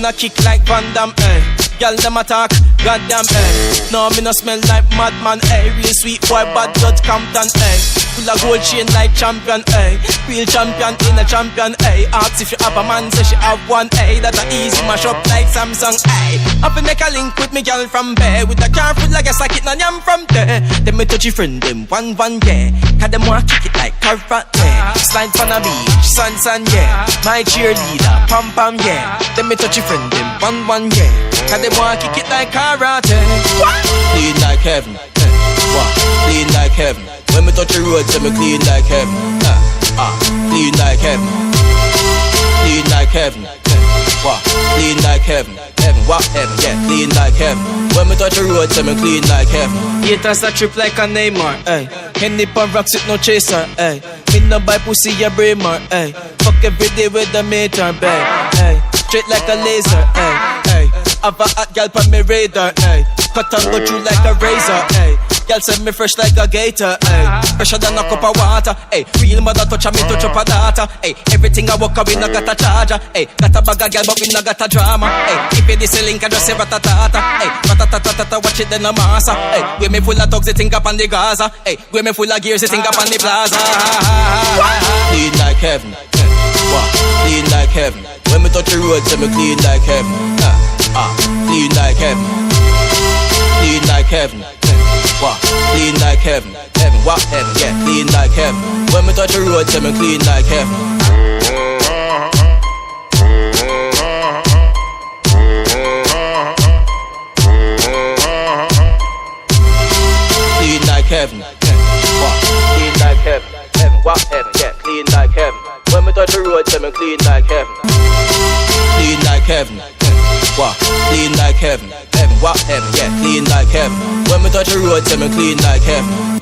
a kick like Van Damme, eh. Girl them attack, goddamn, eh. No, me no smell like madman, eh. Real sweet boy, bad blood Compton, eh. Full of gold chain like champion, eh. Real champion in a champion, eh. Ask if you have a man, say she have one, eh. That a easy mash up like Samsung, eh. I fi make a link with me girl from Bay. With a car full like a socket, and I'm from there. Then me touch your friend, them one, yeah. Cause them want kick it like carrot, yeah. Slide from a beach, sun, yeah. My cheerleader, pam, pam, yeah. Then me touch your friend, them one, yeah. Cause them want kick it like karate. Clean like heaven, clean like heaven. When me touch the road, say me clean like heaven. Clean like heaven, clean like heaven. Clean like heaven, heaven, what heaven, yeah, clean like heaven. When me touch the road, say me clean like heaven. Haters a trip like a Neymar, ayy. Henny pan rocks with no chaser, ayy. Me no buy pussy a bramer, ayy. Fuck every day with the meter, babe, ayy. Straight like a laser, ayy. Have a hot gal on me radar, ayy. Cut and go through like a razor, ayy. Girl send me fresh like a gator, ayy. Fresher than a cup of water, ayy. Real mother touch me touch up a data, ayy. Everything I walk we no got a charger, ayy. Got a bag of girl but we no got a drama, ayy. If you this link I just say ratatata, ayy. Ratatata watch it then a massa, ayy. When me full of thugs they think up on the Gaza, ayy. When me full of gears they think up on the plaza. Clean like heaven, clean like heaven. When me touch the road say me clean like heaven, clean like heaven, clean like heaven. Clean like heaven, heaven, what heaven, yeah, clean like heaven. When me touch the road, say me clean like heaven. Clean like heaven, clean like heaven, heaven, what heaven, yeah, clean like heaven. When me touch the road, say me clean like heaven. Clean like heaven, clean like heaven, heaven, what heaven, yeah, clean like heaven. When me touch the road, say me clean like heaven.